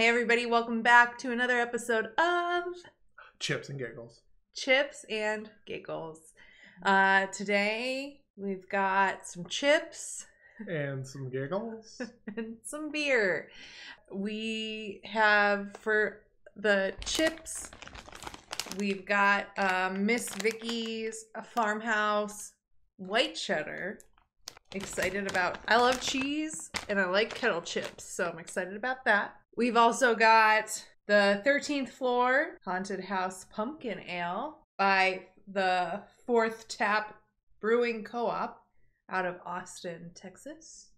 Hey everybody, welcome back to another episode of Chips and Giggles. Chips and Giggles. Today we've got some chips And some giggles. and some beer. We have for the chips, we've got Miss Vicky's Farmhouse White Cheddar. Excited about, I love cheese and I like kettle chips, so I'm excited about that. We've also got the 13th Floor Haunted House Pumpkin Ale by the Fourth Tap Brewing Co-op out of Austin, Texas.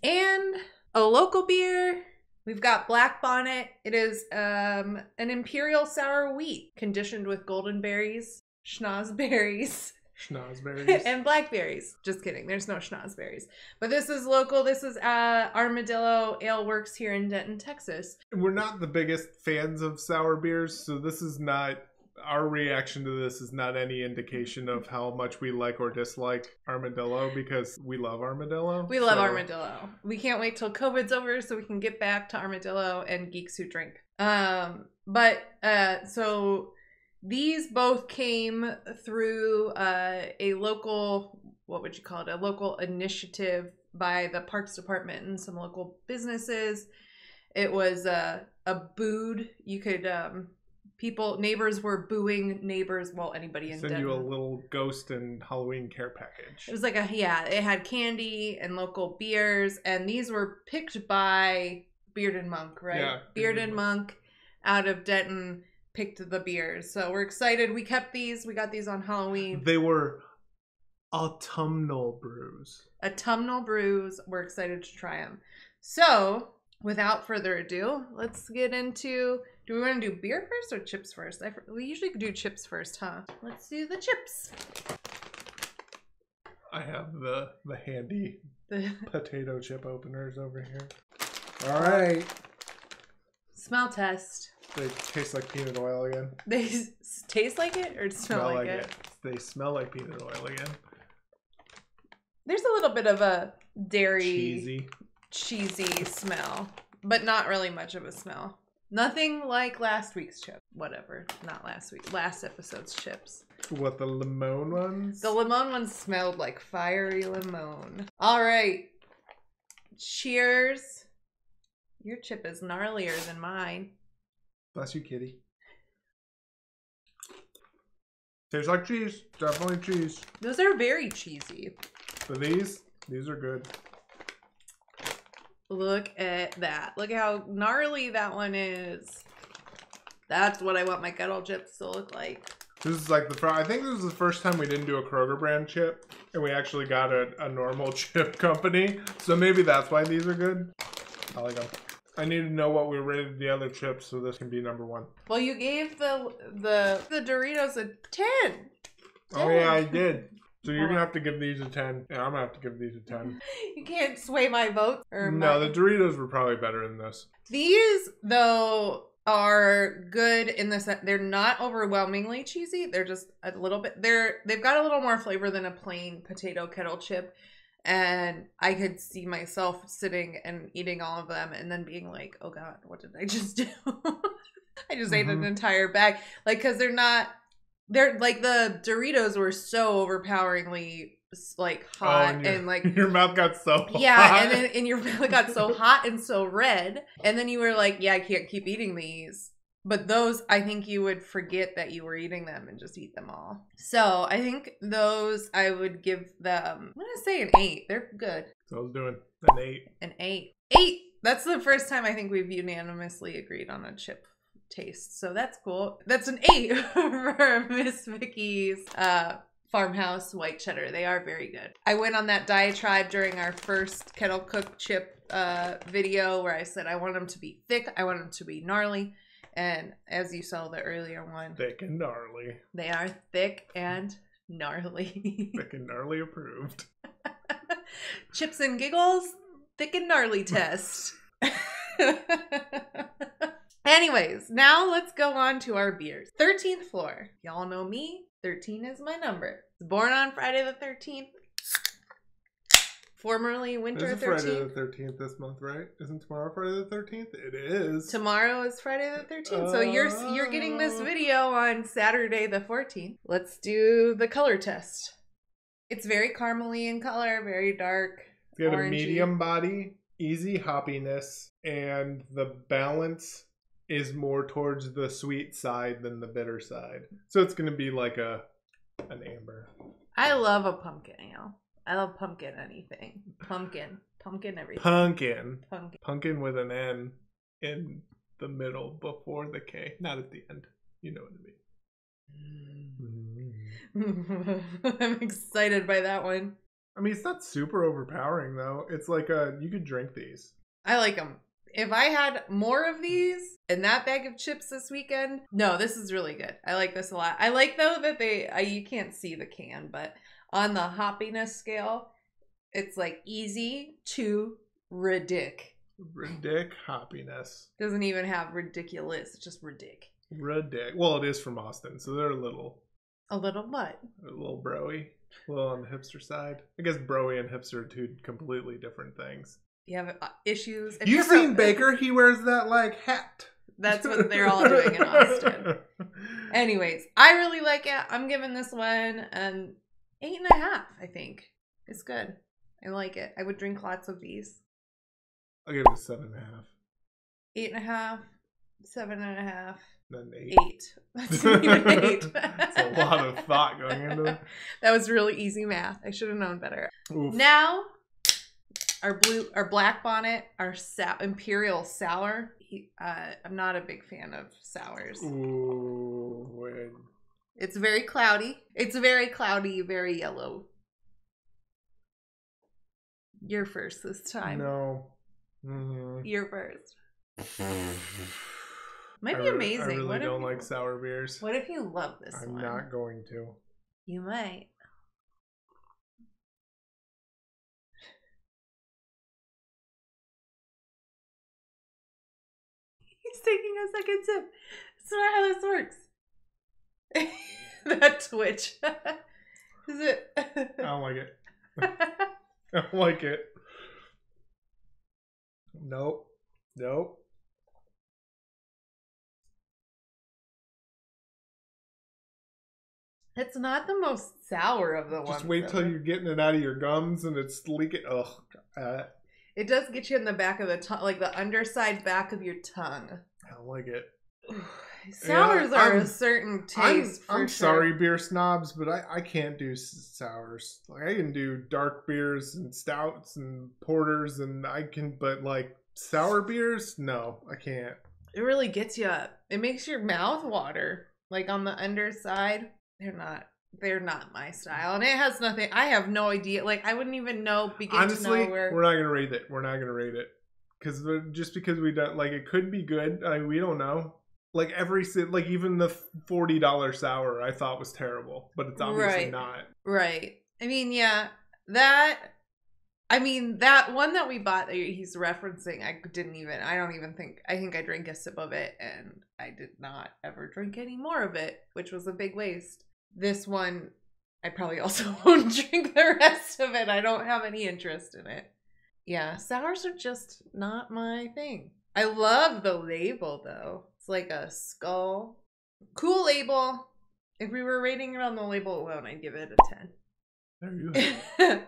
And a local beer, we've got Black Bonnet. It is an imperial sour wheat conditioned with golden berries, schnozberries, Schnozberries. and blackberries. Just kidding. There's no schnozberries. But this is local. This is Armadillo Ale Works here in Denton, Texas. We're not the biggest fans of sour beers, so this is not, our reaction to this is not any indication of how much we like or dislike Armadillo, because we love Armadillo. We love Armadillo. We can't wait till COVID's over so we can get back to Armadillo and Geeks Who Drink. So these both came through a local, what would you call it? A local initiative by the Parks Department and some local businesses. It was a booed. You could, neighbors were booing neighbors. Well, anybody in Send Denton. you a little ghost and Halloween care package. It was like it had candy and local beers, and these were picked by Beard and Monk, right? Yeah. Beard and Monk out of Denton picked the beers. So we're excited. We kept these. We got these on Halloween. They were autumnal brews. Autumnal brews. We're excited to try them. So without further ado, let's get into, do we want to do beer first or chips first? We usually do chips first, huh? Let's do the chips. I have the handy potato chip openers over here. All right. Smell test. They taste like peanut oil again. They taste like it or smell like it? They smell like peanut oil again. There's a little bit of a dairy, cheesy smell, but not really much of a smell. Nothing like last week's chip. Whatever. Not last week. Last episode's chips. What, the lemon ones? The lemon ones smelled like fiery lemon. All right. Cheers. Your chip is gnarlier than mine. Bless you, kitty. Tastes like cheese. Definitely cheese. Those are very cheesy. But these are good. Look at that. Look how gnarly that one is. That's what I want my kettle chips to look like. This is like I think this was the first time we didn't do a Kroger brand chip, and we actually got a normal chip company. So maybe that's why these are good. I like them. I need to know what we rated the other chips so this can be number one. Well, you gave the Doritos a 10. Oh yeah, I did. So you're gonna have to give these a 10. Yeah, I'm gonna have to give these a 10. You can't sway my vote. No, the Doritos were probably better than this. These, though, are good in the sense they're not overwhelmingly cheesy. They're just a little bit. They've got a little more flavor than a plain potato kettle chip. And I could see myself sitting and eating all of them and then being like, oh God, what did I just do? I just ate an entire bag. Like, because they're like the Doritos were so overpoweringly like hot and like your mouth got so hot. Yeah, and your mouth got so hot and so red. And then you were like, yeah, I can't keep eating these. But those, I think you would forget that you were eating them and just eat them all. So I think those, I would give them, I'm going to say an 8. They're good. So I was doing an 8. An 8. 8! That's the first time I think we've unanimously agreed on a chip taste. So that's cool. That's an 8 for Miss Vicky's Farmhouse White Cheddar. They are very good. I went on that diatribe during our first kettle cooked chip video where I said I want them to be thick. I want them to be gnarly. And as you saw the earlier one, thick and gnarly. They are thick and gnarly. Thick and gnarly approved. Chips and Giggles, thick and gnarly test. Anyways, now let's go on to our beers. 13th Floor. Y'all know me. 13 is my number. Born on Friday the 13th. formerly Winter It's 13th. Friday the 13th this month, right? Isn't tomorrow Friday the 13th? It is. Tomorrow is Friday the 13th. So you're getting this video on Saturday the 14th. Let's do the color test. It's very caramely in color, very dark. It's got orangey. a medium body, easy hoppiness, and the balance is more towards the sweet side than the bitter side. So it's going to be like an amber. I love a pumpkin ale. I love pumpkin anything. Pumpkin everything. Pumpkin with an N in the middle before the K, not at the end. You know what I mean. I'm excited by that one. I mean, it's not super overpowering though. It's like you could drink these. I like them. If I had more of these and that bag of chips this weekend, no, this is really good. I like this a lot. I like though that you can't see the can, but on the hoppiness scale, it's like easy to ridic. Ridic hoppiness. Doesn't even have ridiculous. It's just ridic. Ridic. Well, it is from Austin, so they're a little what? A little broy. A little on the hipster side. I guess broy and hipster are two completely different things. You have issues. If you've seen Baker, he wears that like hat. That's what they're all doing in Austin. Anyways, I really like it. I'm giving this one an 8.5, I think. It's good. I like it. I would drink lots of these. I'll give it a 7.5. 8.5, 7.5. Then 8. 8. That's not even 8. That's a lot of thought going into it. That was really easy math. I should have known better. Oof. Now, our black bonnet, our imperial sour. I'm not a big fan of sours. Ooh, wait. It's very cloudy. It's very cloudy, very yellow. You're first this time. No. Mm-hmm. You're first. Might be amazing. I really don't like sour beers. What if you love this I'm one? not going to. You might. He's taking a second sip. That's not how this works. That twitch. Is it? I don't like it. I don't like it. Nope. It's not the most sour of the ones. Just wait till you're getting it out of your gums and it's leaking. Ugh. It does get you in the back of the tongue, like the underside back of your tongue. I don't like it. Sours are a certain taste. I'm sorry, beer snobs, but I can't do sours. Like I can do dark beers and stouts and porters, and but like sour beers, no, I can't. It really gets you up. It makes your mouth water. Like on the underside, they're not my style, and it has nothing. I have no idea. Like I wouldn't even know. Honestly, to know where. We're not gonna rate it. We're not gonna rate it because we don't like it. Could be good. We don't know. Like even the $40 sour I thought was terrible, but it's obviously not. Right. I mean, yeah, that one that we bought that he's referencing, I think I drank a sip of it and I did not ever drink any more of it, which was a big waste. This one, I probably also won't drink the rest of it. I don't have any interest in it. Yeah, sours are just not my thing. I love the label though. It's like a skull. Cool label. If we were rating it on the label alone, I'd give it a 10. There you go.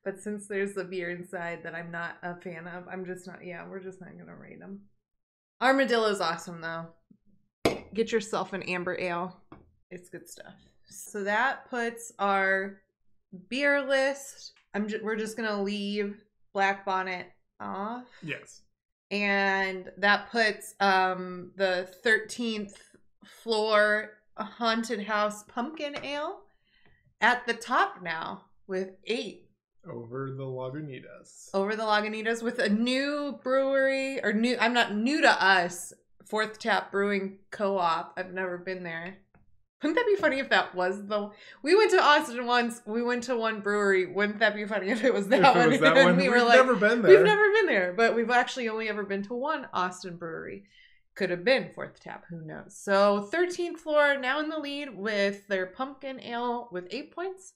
But since there's the beer inside that I'm not a fan of, we're just not going to rate them. Armadillo's awesome though. Get yourself an amber ale. It's good stuff. So that puts our beer list. We're just going to leave Black Bonnet off. Yes. And that puts the 13th floor haunted house pumpkin ale at the top now with 8. Over the Lagunitas with a new brewery I'm not new to us. Fourth Tap Brewing Co-op. I've never been there. Wouldn't that be funny if that was we went to Austin once. We went to one brewery. Wouldn't that be funny if it was that one? We've never been there. We've never been there, but we've actually only ever been to one Austin brewery. Could have been Fourth Tap. Who knows? So 13th floor now in the lead with their pumpkin ale with 8 points.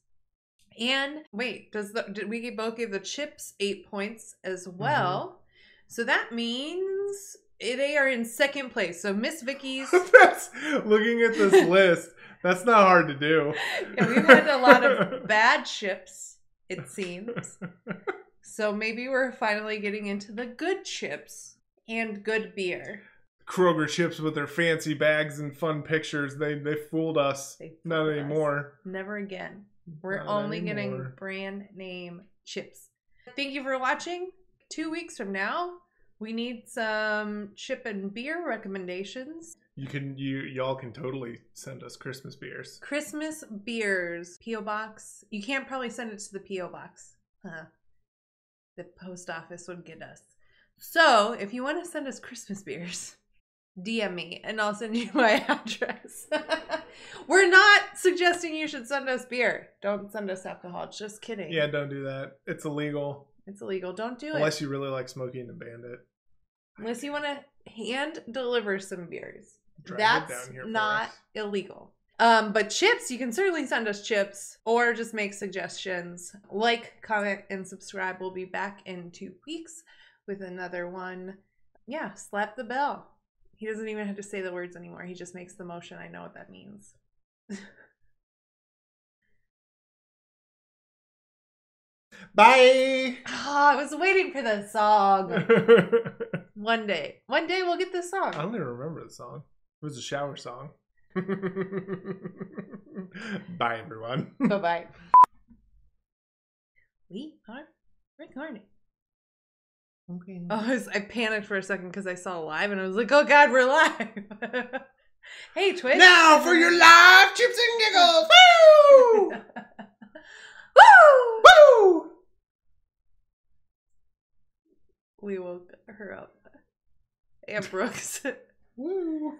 And wait, did we both give the chips 8 points as well? So that means they are in second place. So Miss Vicky's. Looking at this list, that's not hard to do. Yeah, we've had a lot of bad chips, it seems. So maybe we're finally getting into the good chips and good beer. Kroger chips with their fancy bags and fun pictures. They fooled us. Not anymore. Never again. We're only getting brand name chips. Thank you for watching. 2 weeks from now, we need some chip and beer recommendations. Y'all can totally send us Christmas beers. Christmas beers. P.O. Box. You can't probably send it to the P.O. Box. The post office would get us. So if you want to send us Christmas beers, DM me and I'll send you my address. We're not suggesting you should send us beer. Don't send us alcohol. Just kidding. Yeah, don't do that. It's illegal. It's illegal. Don't do it. Unless you really like Smokey and the Bandit. Unless you want to hand deliver some beers. That's not illegal. But chips, you can certainly send us chips or just make suggestions. Like, comment, and subscribe. We'll be back in 2 weeks with another one. Yeah, slap the bell. He doesn't even have to say the words anymore. He just makes the motion. I know what that means. Bye! Oh, I was waiting for the song. One day we'll get this song. I don't even remember the song. It was a shower song. Bye, everyone. Bye-bye. We are recording. Okay. Oh, I panicked for a second because I saw live and I was like, oh God, we're live. Hey, Twitch. Now for your live chips and giggles. Woo! Woo! Woo! We woke her up. And Brooks. Woo!